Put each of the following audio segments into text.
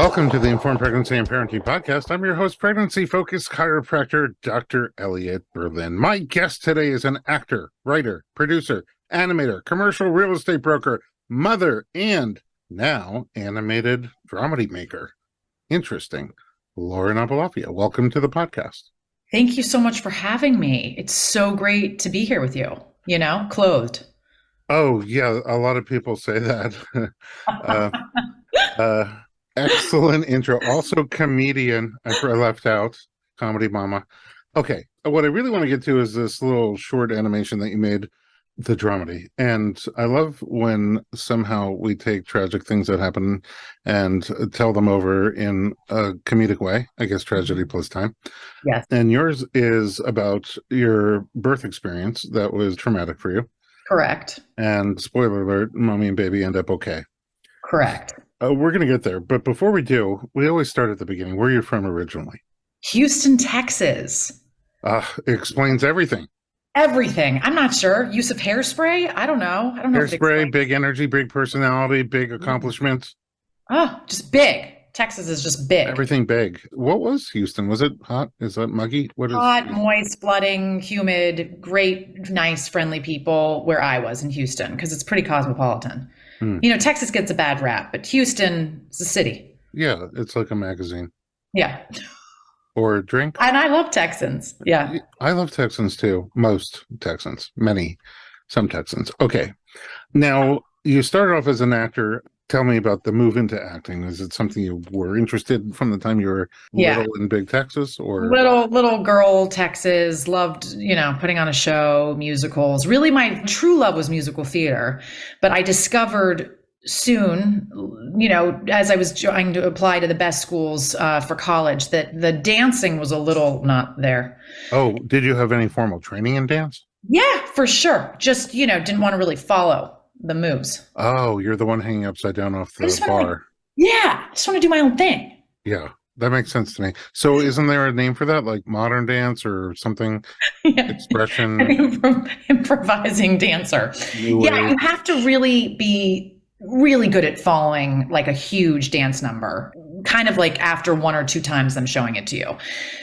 Welcome to the Informed Pregnancy and Parenting Podcast. I'm your host, pregnancy-focused chiropractor, Dr. Elliot Berlin. My guest today is an actor, writer, producer, animator, commercial real estate broker, mother, and now animated dramedy maker. Interesting. Lauren Aboulafia, welcome to the podcast. Thank you so much for having me. It's so great to be here with you, clothed. Oh, yeah, a lot of people say that. Excellent intro. Also comedian, I left out, comedy mama. Okay, what I really want to get to is this little short animation that you made, the dramedy. And I love when somehow we take tragic things that happen and tell them over in a comedic way. I guess tragedy plus time. Yes. And yours is about your birth experience that was traumatic for you. Correct. And spoiler alert, mommy and baby end up okay. Correct. We're going to get there. But before we do, we always start at the beginning. Where are you from originally? Houston, Texas. It explains everything. Everything. I'm not sure. Use of hairspray? I don't know. Hairspray, big energy, big personality, big accomplishments. Oh, just big. Texas is just big. Everything big. What was Houston? Was it hot? Is that muggy? What is hot, moist, flooding, humid, great, nice, friendly people where I was in Houston because it's pretty cosmopolitan. Texas gets a bad rap, but Houston is a city. Yeah, it's like a magazine. Yeah. Or a drink. And I love Texans. Yeah. I love Texans too. Most Texans. Some Texans. Okay. Now, you started off as an actor. Tell me about the move into acting. Is it something you were interested in from the time you were little in big Texas, or little girl Texas? Loved, putting on a show, musicals. Really, my true love was musical theater. But I discovered soon, as I was trying to apply to the best schools for college, that the dancing was a little not there. Oh, did you have any formal training in dance? Yeah, for sure. Just, didn't want to really follow the moves. Oh, you're the one hanging upside down off the bar. I just want to do my own thing. Yeah, that makes sense to me. So isn't there a name for that, like modern dance or something? Expression? Improvising dancer. You have to really be really good at following like a huge dance number, kind of like after one or two times I'm showing it to you.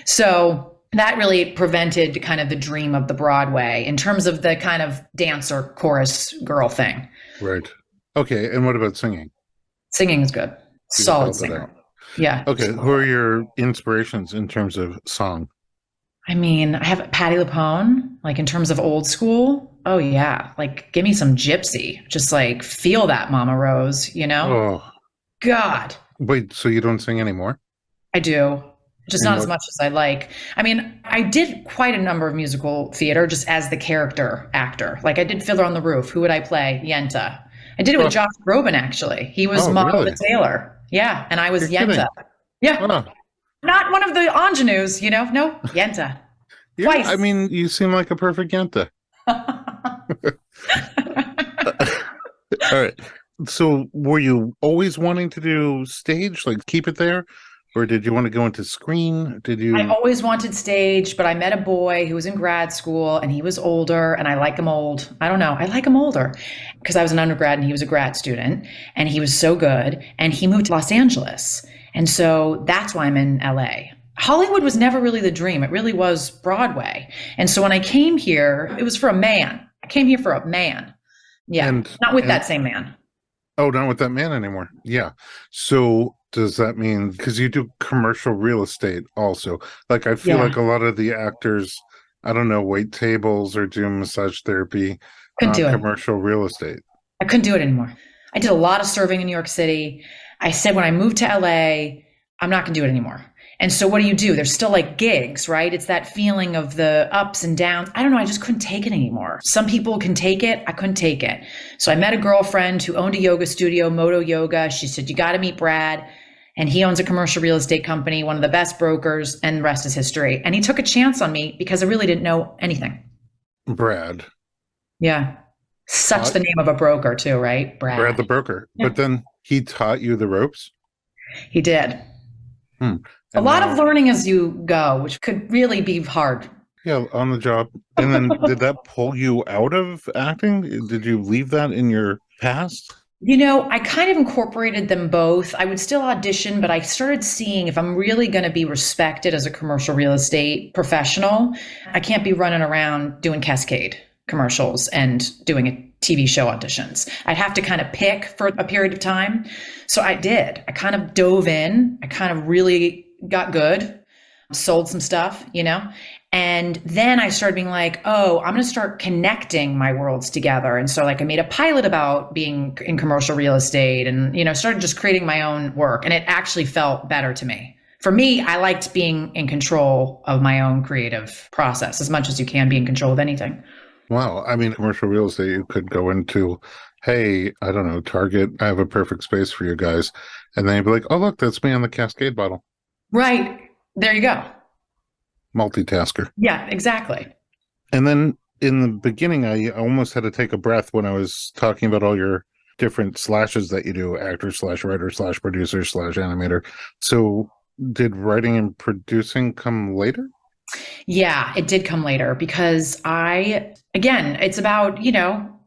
So that really prevented kind of the dream of the Broadway in terms of the kind of dancer chorus girl thing. Right. Okay. And what about singing? Singing is good. Solid singer. Yeah. Okay. Who are your inspirations in terms of song? I mean, I have Patti LuPone, like in terms of old school. Oh yeah. Like give me some gypsy. Just like feel that, Mama Rose, Oh. God. Wait, so you don't sing anymore? I do. Just not as much as I like. I mean, I did quite a number of musical theater just as the character actor. Like I did Fiddler on the Roof. Who would I play? Yenta. I did it with Josh Groban, actually. He was Mama the Tailor. Yeah. And I was Yenta. Yeah. Not one of the ingenues, No, Yenta. Twice. I mean, you seem like a perfect Yenta. All right. So were you always wanting to do stage, like keep it there? Or did you want to go into screen? I always wanted stage, but I met a boy who was in grad school and he was older and I like him old. I don't know. I like him older because I was an undergrad and he was a grad student and he was so good and he moved to Los Angeles. And so that's why I'm in LA. Hollywood was never really the dream. It really was Broadway. And so when I came here, it was for a man. I came here for a man. Yeah. Not with that same man. Oh, not with that man anymore. Yeah. So does that mean, because you do commercial real estate also, like I feel like a lot of the actors, I don't know, wait tables or do massage therapy, commercial real estate. I couldn't do it anymore. I did a lot of serving in New York City. I said, when I moved to LA, I'm not going to do it anymore. And so what do? There's still like gigs, right? It's that feeling of the ups and downs. I don't know. I just couldn't take it anymore. Some people can take it. I couldn't take it. So I met a girlfriend who owned a yoga studio, Moto Yoga. She said, you got to meet Brad. And he owns a commercial real estate company, one of the best brokers, and the rest is history. And he took a chance on me because I really didn't know anything. Brad. Yeah. Such the name of a broker too, right? Brad the broker. Yeah. But then he taught you the ropes? He did. A lot of learning as you go, which could really be hard. Yeah, on the job. And then did that pull you out of acting? Did you leave that in your past? I kind of incorporated them both. I would still audition, but I started seeing if I'm really going to be respected as a commercial real estate professional, I can't be running around doing Cascade commercials and doing a TV show auditions. I'd have to kind of pick for a period of time. So I did. I kind of dove in. I kind of really got good, sold some stuff. And then I started being like, oh, I'm going to start connecting my worlds together. And so like I made a pilot about being in commercial real estate and, started just creating my own work. And it actually felt better to me. For me, I liked being in control of my own creative process as much as you can be in control of anything. Wow. I mean, commercial real estate, you could go into, hey, I don't know, Target, I have a perfect space for you guys. And then you'd be like, oh, look, that's me on the Cascade bottle. Right. There you go. Multitasker. Yeah, exactly. And then in the beginning, I almost had to take a breath when I was talking about all your different slashes that you do, actor slash writer slash producer slash animator. So did writing and producing come later? Yeah, it did come later because again, it's about,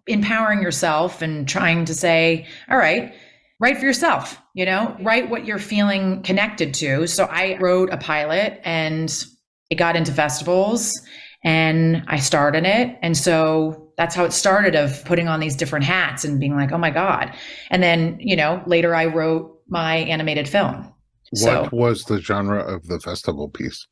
empowering yourself and trying to say, all right, write for yourself, write what you're feeling connected to. So I wrote a pilot and it got into festivals and I starred in it. And so that's how it started, of putting on these different hats and being like, oh my God. And then, later I wrote my animated film. What was the genre of the festival piece?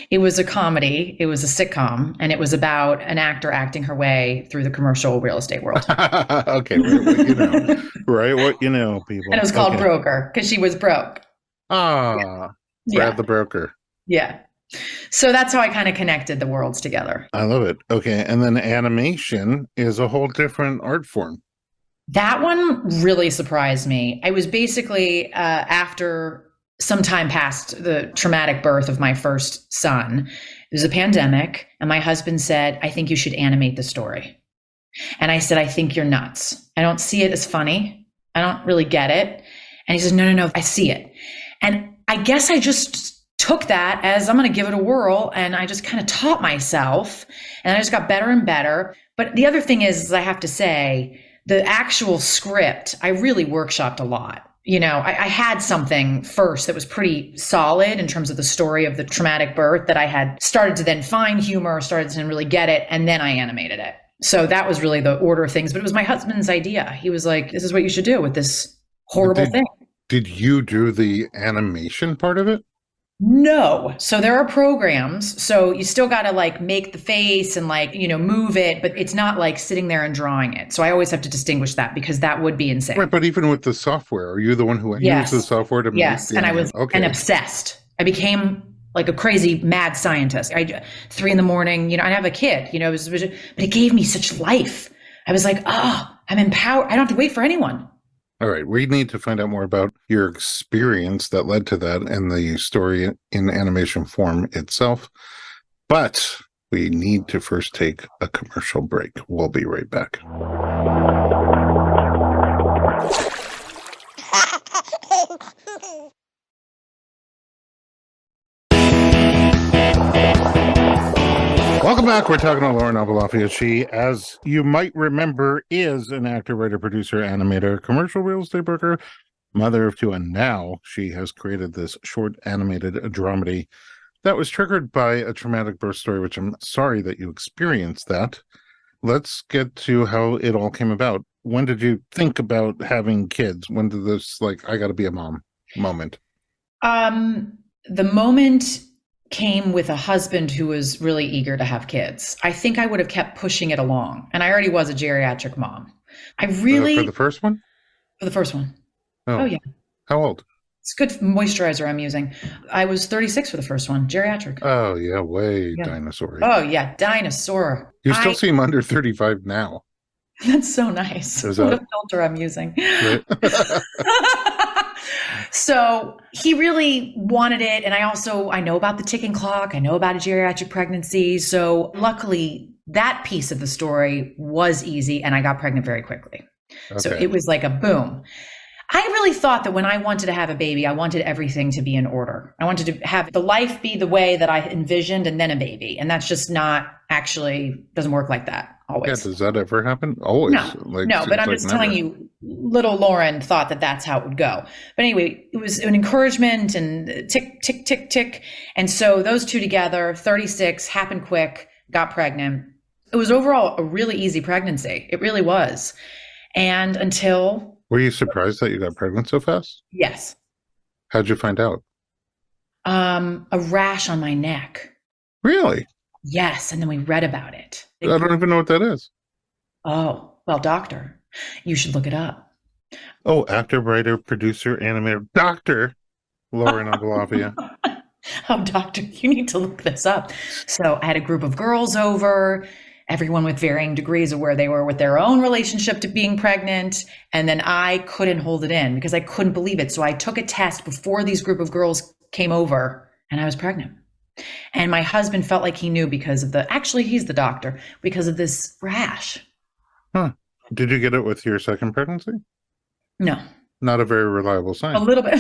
It was a comedy. It was a sitcom, and it was about an actor acting her way through the commercial real estate world. Okay, right what you know. Right what you know, people. And it was called Broker because she was broke. Brad the Broker. Yeah. So that's how I kind of connected the worlds together. I love it. Okay, and then animation is a whole different art form. That one really surprised me. I was basically after some time past the traumatic birth of my first son. It was a pandemic, and my husband said, I think you should animate the story. And I said, I think you're nuts. I don't see it as funny. I don't really get it. And he says, no, I see it. And I guess I just took that as, I'm going to give it a whirl. And I just kind of taught myself, and I just got better and better. But the other thing is I have to say, the actual script, I really workshopped a lot. I had something first that was pretty solid in terms of the story of the traumatic birth that I had started to then find humor, started to really get it, and then I animated it. So that was really the order of things. But it was my husband's idea. He was like, this is what you should do with this horrible thing. Did you do the animation part of it? No. So there are programs. So you still got to like make the face and move it, but it's not like sitting there and drawing it. So I always have to distinguish that because that would be insane. Right. But even with the software, are you the one who used the software to make Yes. And I was obsessed. I became like a crazy mad scientist. 3 a.m, I'd have a kid, but it gave me such life. I was like, I'm empowered. I don't have to wait for anyone. All right, we need to find out more about your experience that led to that and the story in animation form itself. But we need to first take a commercial break. We'll be right back. Welcome back. We're talking to Lauren Aboulafia. She, as you might remember, is an actor, writer, producer, animator, commercial real estate broker, mother of 2, and now she has created this short animated dramedy that was triggered by a traumatic birth story, which I'm sorry that you experienced that. Let's get to how it all came about. When did you think about having kids? When did this, I got to be a mom moment? The moment came with a husband who was really eager to have kids. I think I would have kept pushing it along. And I already was a geriatric mom. For the first one? For the first one. Oh yeah. How old? It's good moisturizer I'm using. I was 36 for the first one, geriatric. Oh yeah, dinosaur. Oh yeah, dinosaur. You still seem under 35 now. That's so nice. What a filter I'm using. Right. So he really wanted it. And I know about the ticking clock. I know about a geriatric pregnancy. So luckily that piece of the story was easy and I got pregnant very quickly. Okay. So it was like a boom. I really thought that when I wanted to have a baby, I wanted everything to be in order. I wanted to have the life be the way that I envisioned and then a baby. And that's just not doesn't work like that always. Yeah, does that ever happen? Always. No, but I'm just telling you, little Lauren thought that that's how it would go. But anyway, it was an encouragement and tick, tick, tick, tick. And so those two together, 36, happened quick, got pregnant. It was overall a really easy pregnancy. It really was. And until. Were you surprised that you got pregnant so fast? Yes. How'd you find out? A rash on my neck. Really? Yes. And then we read about it. I don't even know what that is. Oh, well, doctor, you should look it up. Oh, actor, writer, producer, animator, Dr. Lauren Aboulafia. Oh, doctor, you need to look this up. So I had a group of girls over, everyone with varying degrees of where they were with their own relationship to being pregnant. And then I couldn't hold it in because I couldn't believe it. So I took a test before these group of girls came over and I was pregnant. And my husband felt like he knew because of actually, he's the doctor, because of this rash. Huh. Did you get it with your second pregnancy? No. Not a very reliable sign. A little bit.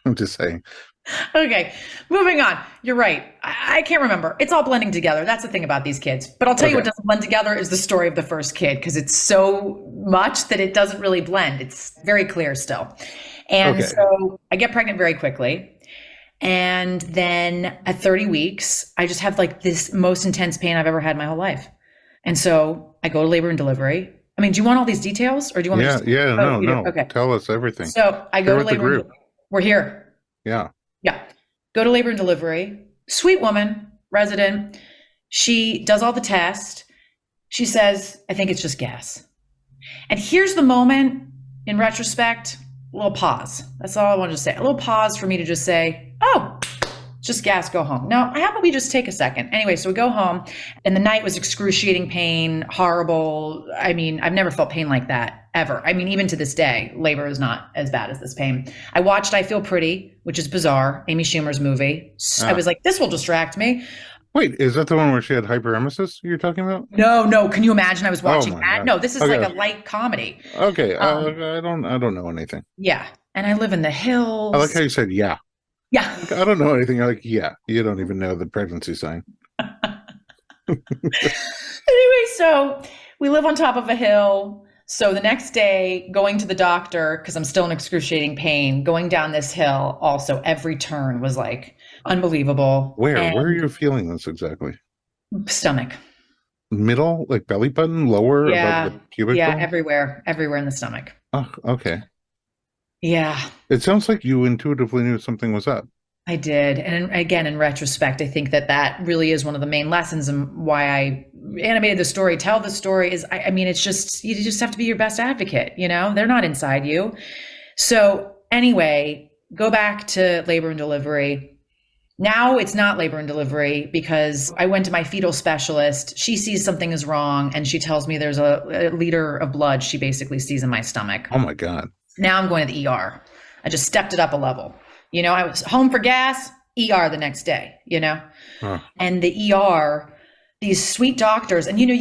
I'm just saying. Okay, moving on. You're right. I can't remember. It's all blending together. That's the thing about these kids. But I'll tell you what doesn't blend together is the story of the first kid, because it's so much that it doesn't really blend. It's very clear still. And so I get pregnant very quickly. And then at 30 weeks, I just have like this most intense pain I've ever had in my whole life. And so I go to labor and delivery. I mean, do you want all these details or do you want me to no. Okay. Tell us everything. So I go to labor and we're here. Yeah. Yeah. Go to labor and delivery. Sweet woman, resident. She does all the tests. She says, I think it's just gas. And here's the moment in retrospect, a little pause. That's all I wanted to say. A little pause for me to just say, oh, just gas, go home. No, how about we just take a second? Anyway, so we go home and the night was excruciating pain, horrible. I mean, I've never felt pain like that ever. I mean, even to this day, labor is not as bad as this pain. I watched I Feel Pretty, which is bizarre, Amy Schumer's movie. I was like, this will distract me. Wait, is that the one where she had hyperemesis you're talking about? No. Can you imagine? I was watching that. God. No, this is like a light comedy. Okay. I don't know anything. Yeah. And I live in the hills. I like how you said, yeah. Yeah. I don't know anything. You're like, yeah, you don't even know the pregnancy sign. Anyway, so we live on top of a hill. So the next day, going to the doctor, because I'm still in excruciating pain, going down this hill, also every turn was like unbelievable. Where are you feeling this exactly? Stomach. Middle, like belly button, lower, above the pubic bone? everywhere in the stomach. Oh, okay. Yeah. It sounds like you intuitively knew something was up. I did. And again, in retrospect, I think that really is one of the main lessons and why I animated the story, tell the story is, I mean, it's just, you just have to be your best advocate, you know, they're not inside you. So anyway, go back to labor and delivery. Now it's not labor and delivery because I went to my fetal specialist. She sees something is wrong and she tells me there's a liter of blood she basically sees in my stomach. Oh my God. Now I'm going to the ER. I just stepped it up a level. You know, I was home for gas, ER the next day, you know, and the ER, these sweet doctors. And, you know,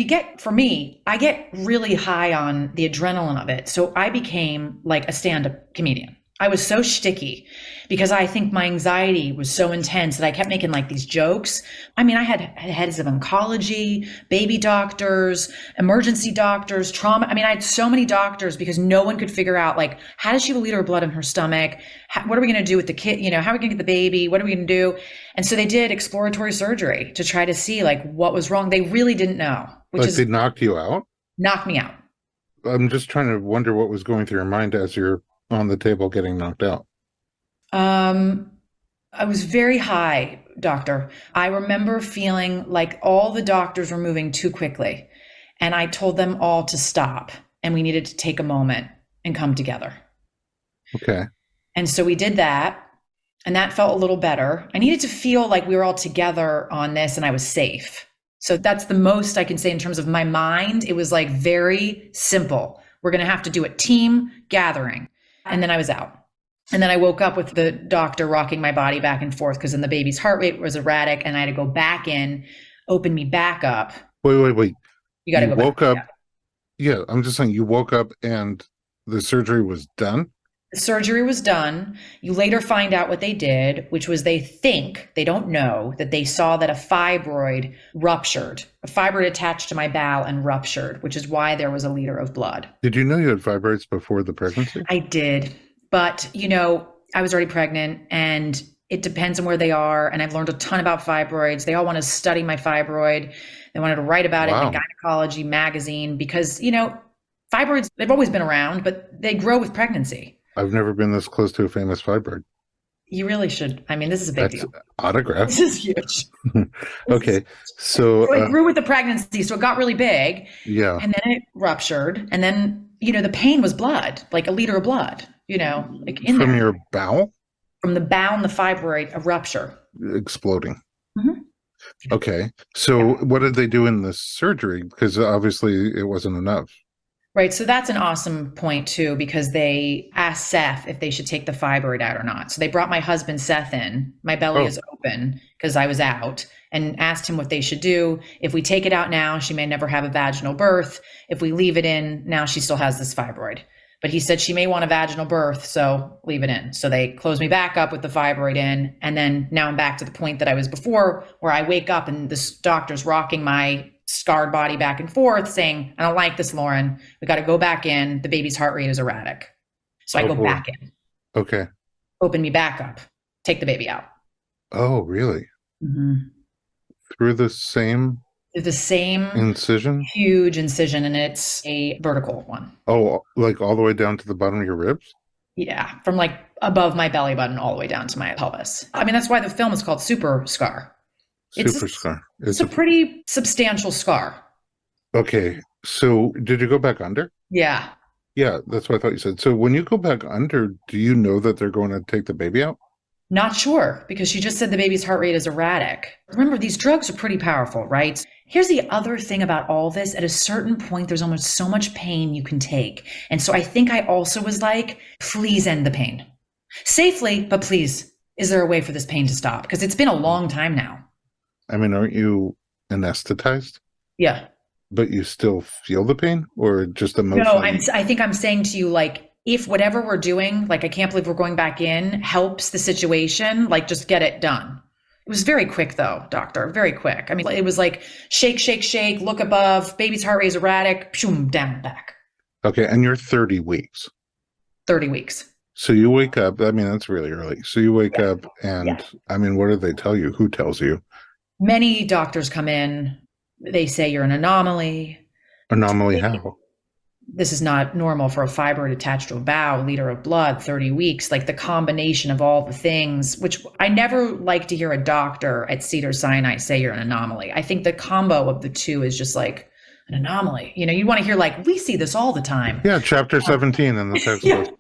I get really high on the adrenaline of it. So I became like a stand-up comedian. I was so shticky because I think my anxiety was so intense that I kept making like these jokes. I mean, I had heads of oncology, baby doctors, emergency doctors, trauma. I mean, I had so many doctors because no one could figure out like, how does she have a liter of blood in her stomach? What are we going to do with the kid? You know, how are we going to get the baby? What are we going to do? And so they did exploratory surgery to try to see like what was wrong. They really didn't know. They knocked you out? Knocked me out. I'm just trying to wonder what was going through your mind as you're on the table getting knocked out. I was very high, doctor. I remember feeling like all the doctors were moving too quickly. And I told them all to stop and we needed to take a moment and come together. Okay. And so we did that. And that felt a little better. I needed to feel like we were all together on this and I was safe. So that's the most I can say in terms of my mind. It was like very simple. We're going to have to do a team gathering. And then I was out. And then I woke up with the doctor rocking my body back and forth because then the baby's heart rate was erratic and I had to go back in, open me back up. Wait. You got to go woke back. Up. Yeah, I'm just saying you woke up and the surgery was done? The surgery was done. You later find out what they did, which was they think, they don't know, that they saw that a fibroid ruptured. A fibroid attached to my bowel and ruptured, which is why there was a liter of blood. Did you know you had fibroids before the pregnancy? I did. But, I was already pregnant and it depends on where they are. And I've learned a ton about fibroids. They all want to study my fibroid. They wanted to write about it in Wow. the gynecology magazine because, fibroids, they've always been around, but they grow with pregnancy. I've never been this close to a famous fibroid. You really should. I mean, this is a big That's deal. autograph. This is huge. Okay. So So, it grew with the pregnancy. So it got really big yeah, and then it ruptured. And then, the pain was blood, like a liter of blood, like in from there. your bowel From the bowel and the fibroid, a rupture. exploding. Mhm. Okay. So, what did they do in the surgery? Because obviously it wasn't enough. Right. So that's an awesome point too, because they asked Seth if they should take the fibroid out or not. So they brought my husband Seth in. My belly Oh. is open because I was out, and asked him what they should do. If we take it out now, she may never have a vaginal birth. If we leave it in, now she still has this fibroid. But he said she may want a vaginal birth, so leave it in. So they closed me back up with the fibroid in. And then now I'm back to the point that I was before, where I wake up and this doctor's rocking my scarred body back and forth saying, I don't like this, Lauren. We got to go back in. The baby's heart rate is erratic. So I Oh, go boy. back in, Okay. open me back up, take the baby out. Oh, really? Mm-hmm. Through the same The same incision? huge incision, and it's a vertical one. Oh, like all the way down to the bottom of your ribs? Yeah, from like above my belly button all the way down to my pelvis. I mean, that's why the film is called Super Scar. Super scar. It's a pretty substantial scar. Okay. So, did you go back under? Yeah. Yeah, that's what I thought you said. So, when you go back under, do you know that they're going to take the baby out? Not sure, because she just said the baby's heart rate is erratic. Remember, these drugs are pretty powerful, right? Here's the other thing about all this. At a certain point, there's almost so much pain you can take. And so I think I also was like, please end the pain. Safely, but please, is there a way for this pain to stop? Because it's been a long time now. I mean, aren't you anesthetized? Yeah. But you still feel the pain, or just emotionally? No, I think I'm saying to you, like, if whatever we're doing, like, I can't believe we're going back in, helps the situation, like, just get it done. It was very quick, though, doctor, very quick. I mean, it was like shake, shake, shake, look above, baby's heart rate is erratic, shoom, down, back. Okay, and you're 30 weeks. 30 weeks. So you wake up, I mean, that's really early. So you wake up and, Yeah. I mean, what do they tell you? Who tells you? Many doctors come in, they say you're an anomaly. Anomaly how? This is not normal for a fibroid attached to a bowel, liter of blood, 30 weeks, like the combination of all the things, which I never like to hear a doctor at Cedars-Sinai say you're an anomaly. I think the combo of the two is just like an anomaly. You want to hear like, we see this all the time. Yeah, chapter 17 in the textbook.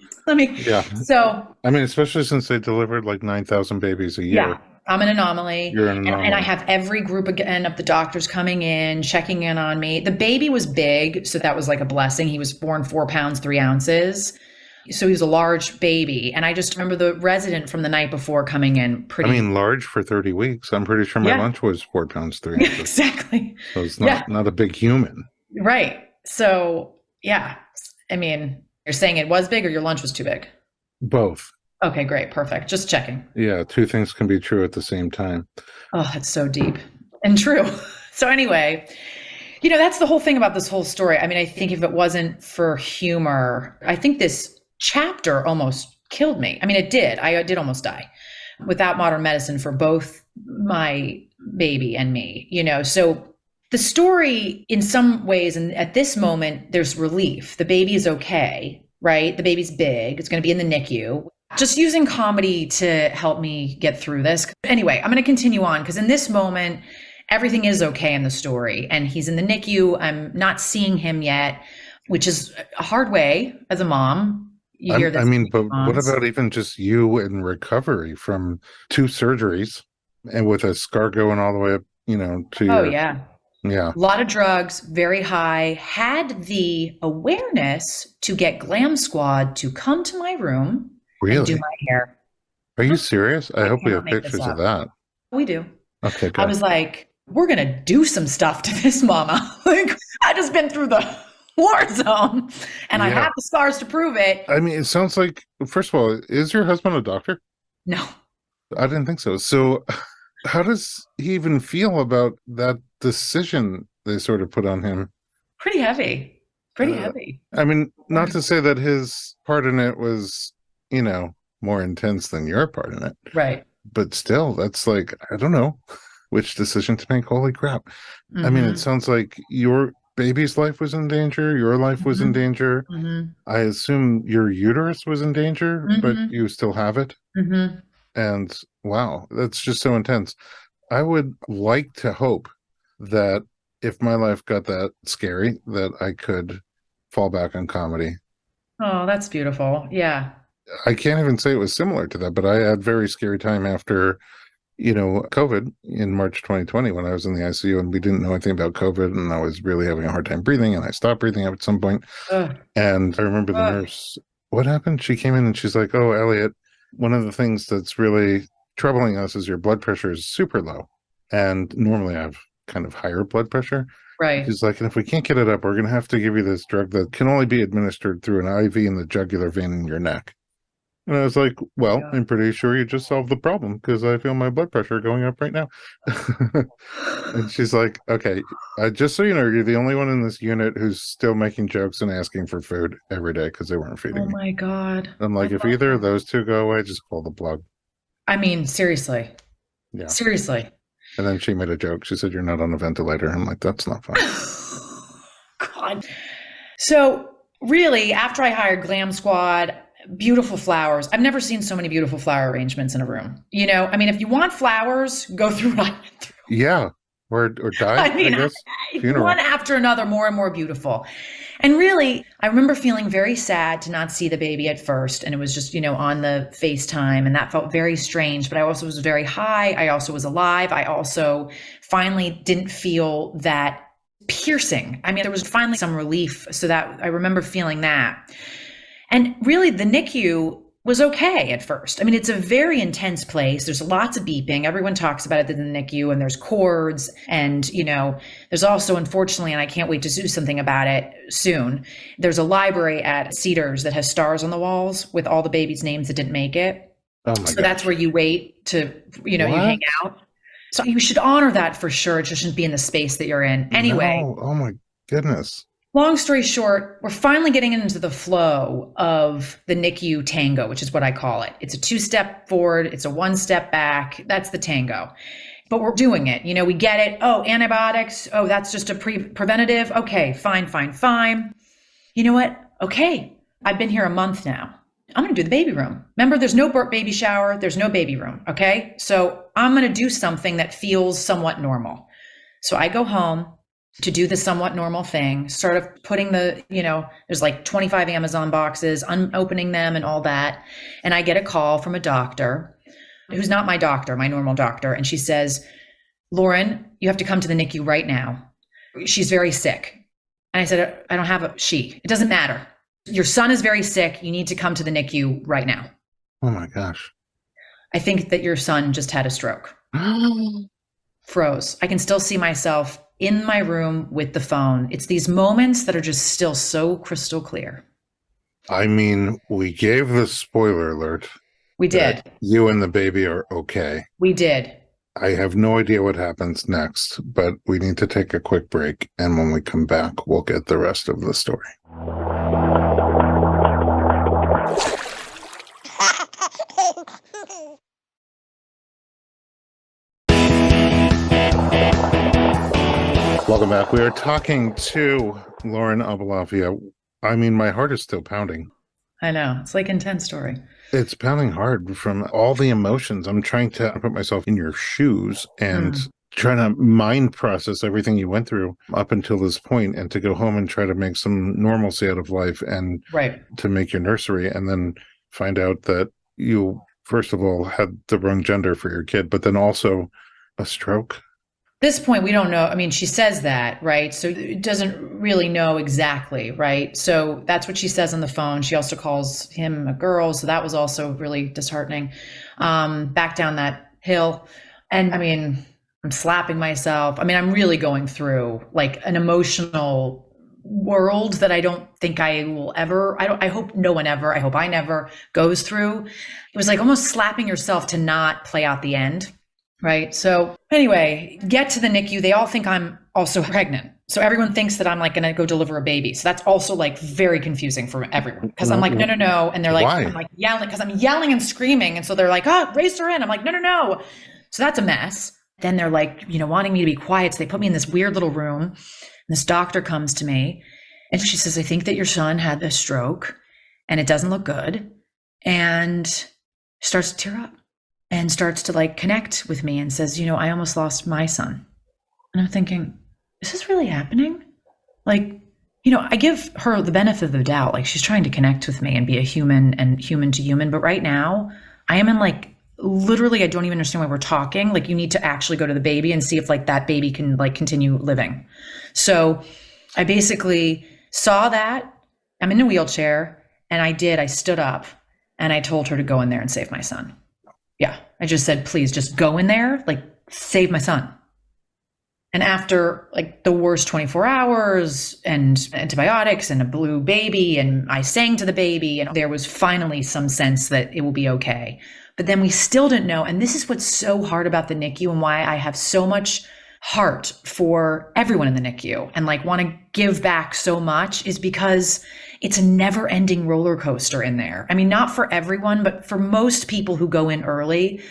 Yeah. So, I mean, especially since they delivered like 9,000 babies a year. yeah, I'm an anomaly. You're an anomaly. And I have every group again of the doctors coming in, checking in on me. The baby was big, so that was like a blessing. He was born 4 pounds, 3 ounces. So he was a large baby. And I just remember the resident from the night before coming in pretty. I mean, large for 30 weeks. I'm pretty sure my Yeah. lunch was 4 pounds, 3 ounces. Exactly. So it's not a big human. Right. So, yeah. I mean, you're saying it was big or your lunch was too big? Both. Okay, great. Perfect. Just checking. Yeah, two things can be true at the same time. Oh, that's so deep and true. So anyway, that's the whole thing about this whole story. I mean, I think if it wasn't for humor, I think this chapter almost killed me. I mean, it did. I did almost die without modern medicine for both my baby and me, So the story in some ways, and at this moment, there's relief. The baby is okay, right? The baby's big. It's going to be in the NICU. Just using comedy to help me get through this. Anyway, I'm going to continue on because in this moment, everything is okay in the story. And he's in the NICU. I'm not seeing him yet, which is a hard way as a mom. You hear this. I mean, but what about even just you in recovery from 2 surgeries and with a scar going all the way up, to your... Oh, yeah. Yeah. A lot of drugs, very high. Had the awareness to get Glam Squad to come to my room. Really? And do my hair. Are you serious? I hope we have cannot make this pictures of up. that. We do. Okay, good. I was like, we're going to do some stuff to this mama. Like, I just been through the war zone. And I Yeah. have the scars to prove it. I mean, it sounds like, first of all, is your husband a doctor? No, I didn't think so. So, how does he even feel about that decision they sort of put on him? pretty heavy. Pretty Uh, heavy. I mean, not to say that his part in it was, you know, more intense than your part in it, Right. but still, that's like, I don't know which decision to make. Holy crap. I mean, it Mm-hmm. sounds like your baby's life was in danger, your life was in Mm-hmm. danger. Mm-hmm. I assume your uterus was in danger, but Mm-hmm. you still have it. Mm-hmm. And wow, that's just so intense. I would like to hope that if my life got that scary, that I could fall back on comedy. Oh, that's beautiful. Yeah. I can't even say it was similar to that, but I had very scary time after, COVID in March 2020 when I was in the ICU and we didn't know anything about COVID and I was really having a hard time breathing and I stopped breathing at some point. Ugh. And I remember the Ugh. nurse, what happened? She came in and she's like, "Oh, Elliot, one of the things that's really troubling us is your blood pressure is super low. And normally I have kind of higher blood pressure." Right. She's like, "And if we can't get it up, we're going to have to give you this drug that can only be administered through an IV in the jugular vein in your neck." And I was like, "Well, Yeah. I'm pretty sure you just solved the problem because I feel my blood pressure going up right now." And she's like, "Okay, just so you know, you're the only one in this unit who's still making jokes and asking for food every day because they weren't Oh feeding me." my God. I'm I like, if love either of that. those two go away, just pull the plug. I mean, seriously. Yeah. Seriously. And then she made a joke. She said, "You're not on a ventilator." I'm like, "That's not funny." God. So, really, after I hired Glam Squad, beautiful flowers. I've never seen so many beautiful flower arrangements in a room. I mean, if you want flowers, go through what I went through. Yeah. Or die, I I mean, guess. one Funeral. after another, more and more beautiful. And really, I remember feeling very sad to not see the baby at first. And it was just, on the FaceTime. And that felt very strange. But I also was very high. I also was alive. I also finally didn't feel that piercing. I mean, there was finally some relief. So that I remember feeling that. And really, the NICU was okay at first. I mean, it's a very intense place. There's lots of beeping. Everyone talks about it in the NICU, and there's cords. And, there's also, unfortunately, and I can't wait to do something about it soon, there's a library at Cedars that has stars on the walls with all the babies' names that didn't make it. Oh my So that's gosh. where you wait to, you hang What? out. So you should honor that for sure. It just shouldn't be in the space that you're in. Anyway, No. Oh my goodness. long story short, we're finally getting into the flow of the NICU tango, which is what I call it. It's a 2-step forward, it's a 1-step back. That's the tango. But we're doing it. We get it. Oh, antibiotics. Oh, that's just a preventative. Okay, fine, fine, fine. You know what? Okay, I've been here a month now. I'm going to do the baby room. Remember, there's no baby shower, there's no baby room. Okay, so I'm going to do something that feels somewhat normal. So I go home to do the somewhat normal thing, sort of putting there's like 25 Amazon boxes, unopening them and all that. And I get a call from a doctor who's not my doctor, my normal doctor. And she says, "Lauren, you have to come to the NICU right now. She's very sick." And I said, "I don't have a she. It doesn't matter. Your son is very sick. You need to come to the NICU right now. Oh my gosh. I think that your son just had a stroke." Froze. I can still see myself in my room with the phone. It's these moments that are just still so crystal clear. I mean, we gave the spoiler alert We that did. you and the baby are okay. We did. I have no idea what happens next, but we need to take a quick break. And when we come back, we'll get the rest of the story. Welcome back. We are talking to Lauren Aboulafia. I mean, my heart is still pounding. I know. It's like intense story. It's pounding hard from all the emotions. I'm trying to put myself in your shoes and trying to mind process everything you went through up until this point and to go home and try to make some normalcy out of life and Right. to make your nursery and then find out that you, first of all, had the wrong gender for your kid, but then also a stroke. This point, we don't know. I mean, she says that, right? So it doesn't really know exactly, right? So that's what she says on the phone. She also calls him a girl. So that was also really disheartening. Back down that hill. And I mean, I'm slapping myself. I mean, I'm really going through like an emotional world that I don't think I will ever, I hope no one ever, I hope I never goes through. It was like almost slapping yourself to not play out the end. Right. So anyway, get to the NICU. They all think I'm also pregnant. So everyone thinks that I'm like going to go deliver a baby. So that's also like very confusing for everyone because I'm like, no, no, no. And they're like, Why? I'm like yelling because I'm yelling and screaming. And so they're like, oh, raise her in. I'm like, no, no, no. So that's a mess. Then they're like, wanting me to be quiet. So they put me in this weird little room. And this doctor comes to me and she says, I think that your son had a stroke and it doesn't look good. And starts to tear up and starts to like connect with me and says, I almost lost my son. And I'm thinking, is this really happening? Like, I give her the benefit of the doubt. Like she's trying to connect with me and be a human and human to human. But right now I am in like, literally, I don't even understand why we're talking. Like you need to actually go to the baby and see if like that baby can like continue living. So I basically saw that I'm in a wheelchair and I stood up and I told her to go in there and save my son. Yeah. I just said, please just go in there, like save my son. And after like the worst 24 hours and antibiotics and a blue baby, and I sang to the baby, and there was finally some sense that it will be okay. But then we still didn't know. And this is what's so hard about the NICU and why I have so much heart for everyone in the NICU and like want to give back so much is because it's a never ending roller coaster in there. I mean, not for everyone, but for most people who go in early,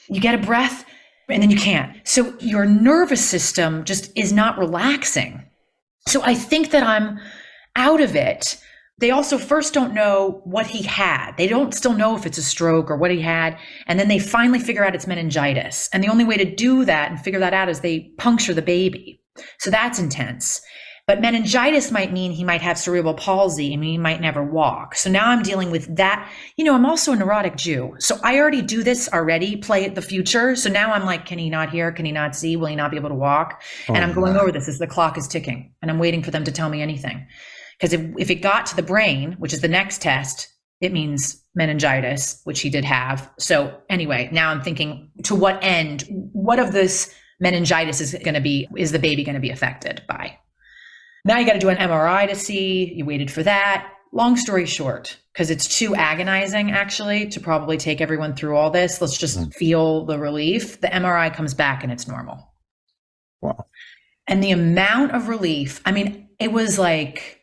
you get a breath and then you can't. So your nervous system just is not relaxing. So I think that I'm out of it. They also first don't know what he had. They don't still know if it's a stroke or what he had. And then they finally figure out it's meningitis. And the only way to do that and figure that out is they puncture the baby. So that's intense. But meningitis might mean he might have cerebral palsy and he might never walk. So now I'm dealing with that. I'm also a neurotic Jew. So I already do this already, play at the future. So now I'm like, can he not hear? Can he not see? Will he not be able to walk? And I'm going over this as the clock is ticking. And I'm waiting for them to tell me anything. Because if it got to the brain, which is the next test, it means meningitis, which he did have. So anyway, now I'm thinking, to what end, what of this meningitis is the baby going to be affected by? Now you got to do an MRI to see. You waited for that. Long story short, because it's too agonizing actually to probably take everyone through all this. Let's just feel the relief. The MRI comes back and it's normal. Wow. And the amount of relief, I mean, it was like,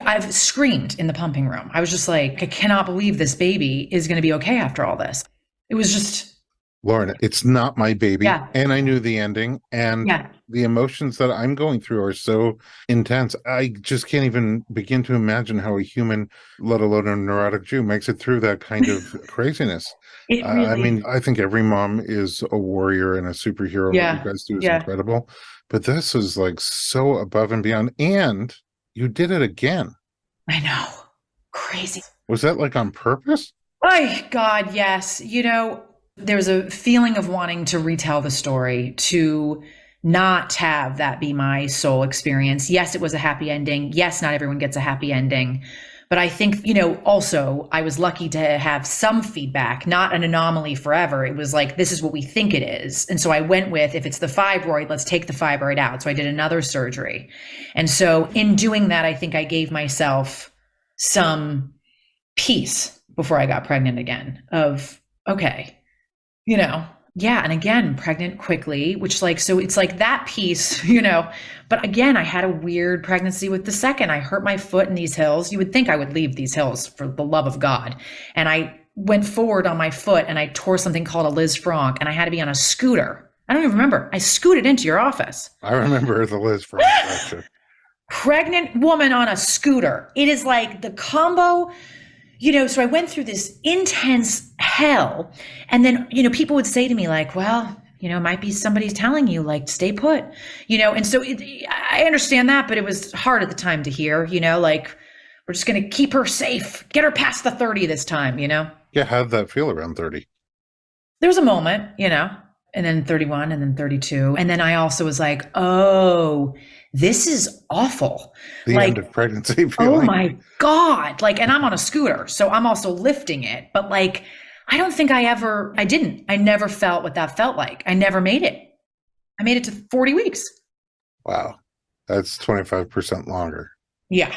I've screamed in the pumping room. I was just like, I cannot believe this baby is going to be okay after all this. It was just. Lauren, it's not my baby. Yeah. And I knew the ending. And the emotions that I'm going through are so intense. I just can't even begin to imagine how a human, let alone a neurotic Jew, makes it through that kind of craziness. I mean, I think every mom is a warrior and a superhero. Yeah. What you guys do is incredible. But this is like so above and beyond. And you did it again. I know. Crazy. Was that like on purpose? Oh, God, yes. There's a feeling of wanting to retell the story, to not have that be my sole experience. Yes, it was a happy ending. Yes, not everyone gets a happy ending. But I think, also I was lucky to have some feedback, not an anomaly forever. It was like, this is what we think it is. And so I went with, if it's the fibroid, let's take the fibroid out. So I did another surgery. And so in doing that, I think I gave myself some peace before I got pregnant again of, okay, and again, pregnant quickly, which so it's like that piece, but again, I had a weird pregnancy with the second. I hurt my foot in these hills. You would think I would leave these hills for the love of God. And I went forward on my foot and I tore something called a Liz Franck and I had to be on a scooter. I don't even remember. I scooted into your office. I remember the Liz Franck lecture. Pregnant woman on a scooter. It is like the combo. So I went through this intense hell. And then, people would say to me like, well, it might be somebody telling you like, stay put, and so I understand that, but it was hard at the time to hear, like, we're just going to keep her safe, get her past the 30 this time, Yeah. How'd that feel around 30? There was a moment, and then 31 and then 32. And then I also was like, oh, this is awful. The end of pregnancy feeling. Oh my God. And I'm on a scooter, so I'm also lifting it. But I don't think I never felt what that felt like. I never made it. I made it to 40 weeks. Wow. That's 25% longer. Yeah.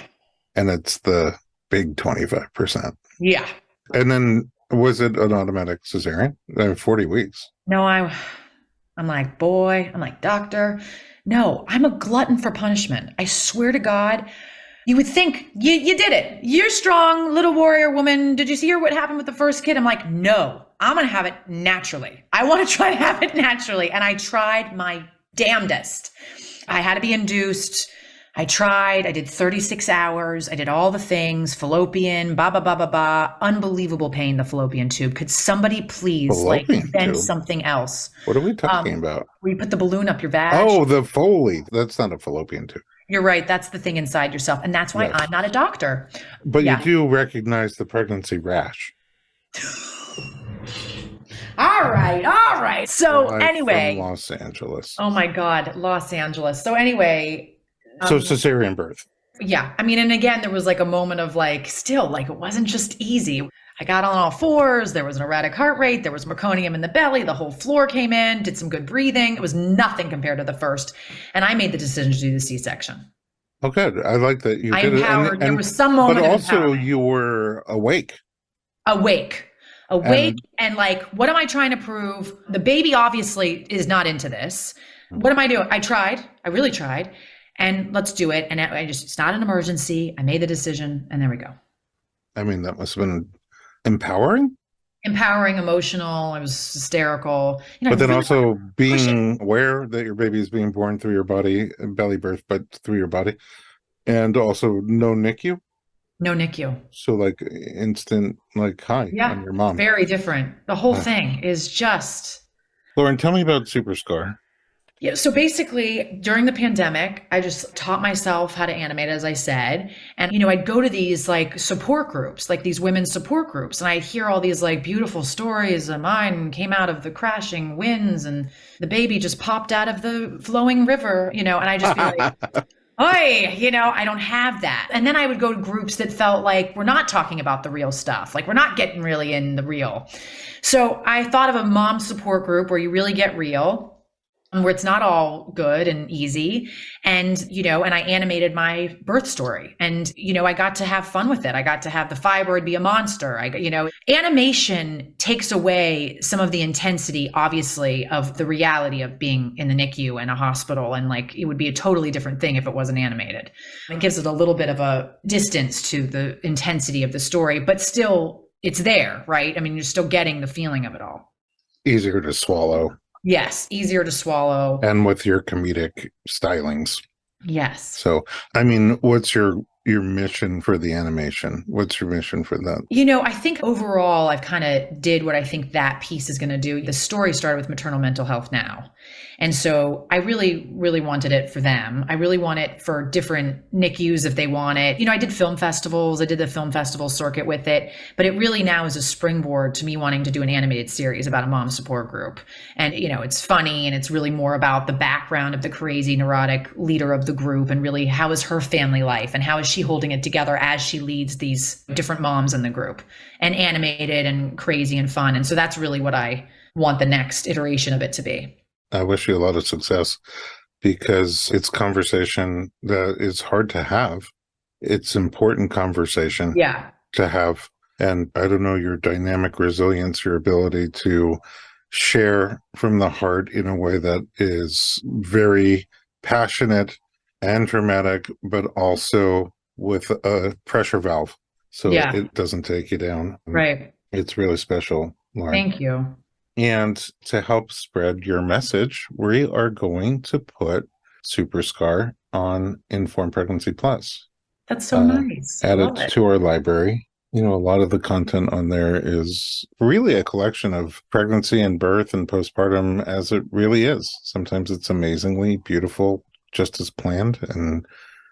and it's the big 25%. Yeah. And then was it an automatic cesarean? 40 weeks. No, I'm like, boy, I'm like, doctor, no, I'm a glutton for punishment. I swear to God, you would think you did it. You're strong, little warrior woman. Did you see what happened with the first kid? I'm like, no, I'm going to have it naturally. I want to try to have it naturally. And I tried my damnedest. I had to be induced. I tried. I did 36 hours. I did all the things, fallopian, ba ba ba ba ba. Unbelievable pain, the fallopian tube. Could somebody please like Fallopian invent tube? something else? What are we talking about? Where you put the balloon up your vag. Oh, the Foley. That's not a fallopian tube. You're right. That's the thing inside yourself. And that's why Yes. I'm not a doctor. But you Yeah. do recognize the pregnancy rash. All right. All right. So Live anyway. from Los Angeles. Oh my God, Los Angeles. So anyway. So cesarean birth. Yeah. I mean, and again, there was like a moment of like, still, like, it wasn't just easy. I got on all fours. There was an erratic heart rate. There was meconium in the belly. The whole floor came in, did some good breathing. It was nothing compared to the first. And I made the decision to do the C-section. Oh, good. I like that you I did empowered. it. There was some moment but of also empowerment. you were awake. Awake. And like, what am I trying to prove? The baby obviously is not into this. What am I doing? I tried. I really tried. And let's do it. And it's not an emergency. I made the decision, and there we go. I mean, that must have been empowering. Empowering, emotional. I was hysterical. But then really also being pushing. aware that your baby is being born through your body, belly birth, but through your body. And also no NICU. No NICU. So like instant, like, hi, I'm your mom. Very different. The whole thing is just. Lauren, tell me about Superscar. Yeah, so basically during the pandemic, I just taught myself how to animate, as I said. And, I'd go to these like support groups, like these women's support groups, and I'd hear all these like beautiful stories. Mine came out of the crashing winds and the baby just popped out of the flowing river, and I'd just be like, oi, I don't have that. And then I would go to groups that felt like we're not talking about the real stuff. Like we're not getting really in the real. So I thought of a mom support group where you really get real, where it's not all good and easy. And, and I animated my birth story and, I got to have fun with it. I got to have the fibroid be a monster. Animation takes away some of the intensity, obviously, of the reality of being in the NICU and a hospital. And like, it would be a totally different thing if it wasn't animated. It gives it a little bit of a distance to the intensity of the story, but still it's there, right? I mean, you're still getting the feeling of it all. Easier to swallow. Yes, easier to swallow. And with your comedic stylings. Yes. So, I mean, what's your mission for the animation? What's your mission for that? I think overall, I've kind of did what I think that piece is going to do. The story started with Maternal Mental Health Now. And so I really, really wanted it for them. I really want it for different NICUs if they want it. I did film festivals. I did the film festival circuit with it. But it really now is a springboard to me wanting to do an animated series about a mom support group. And, it's funny and it's really more about the background of the crazy neurotic leader of the group and really how is her family life and how is she holding it together as she leads these different moms in the group, and animated and crazy and fun. And so that's really what I want the next iteration of it to be. I wish you a lot of success because it's conversation that is hard to have. It's important conversation to have. And I don't know, your dynamic resilience, your ability to share from the heart in a way that is very passionate and dramatic, but also with a pressure valve. So it doesn't take you down. Right. It's really special, Lauren. Thank you. And to help spread your message, we are going to put Superscar on Informed Pregnancy Plus. That's so nice. Add it to our library. A lot of the content on there is really a collection of pregnancy and birth and postpartum as it really is. Sometimes it's amazingly beautiful, just as planned, and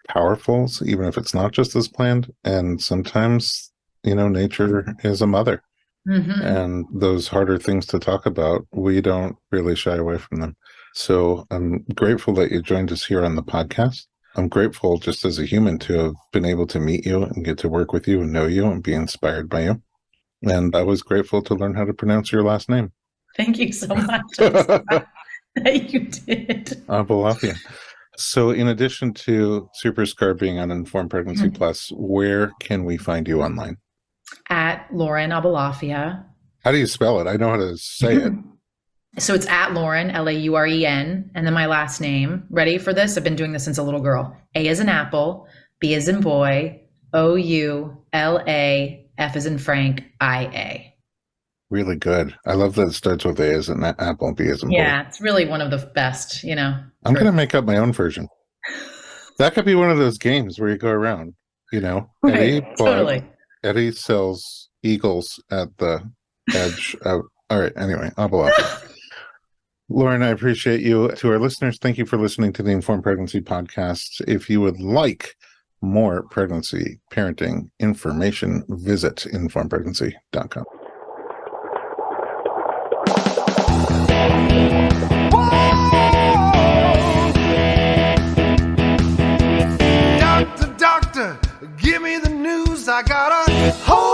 powerful, even if it's not just as planned. And sometimes, nature is a mother. Mm-hmm. And those harder things to talk about, we don't really shy away from them. So I'm grateful that you joined us here on the podcast. I'm grateful just as a human to have been able to meet you and get to work with you and know you and be inspired by you. And I was grateful to learn how to pronounce your last name. Thank you so much. That you did. Aboulafia. So, in addition to Superscar being on Informed Pregnancy Plus, where can we find you online? At Lauren Aboulafia. How do you spell it? I know how to say it. So it's at Lauren, Lauren, and then my last name. Ready for this? I've been doing this since a little girl. A as in apple, B as in boy, Oula, F as in Frank, IA. Really good. I love that it starts with A as in apple and B as in boy. Yeah, it's really one of the best, I'm going to make up my own version. That could be one of those games where you go around, Right, totally. Eddie sells eagles at the edge of. All right. Anyway, Aboulafia. Lauren, I appreciate you. To our listeners, thank you for listening to the Informed Pregnancy Podcast. If you would like more pregnancy parenting information, visit informedpregnancy.com. Doctor, give me the news. I got a whole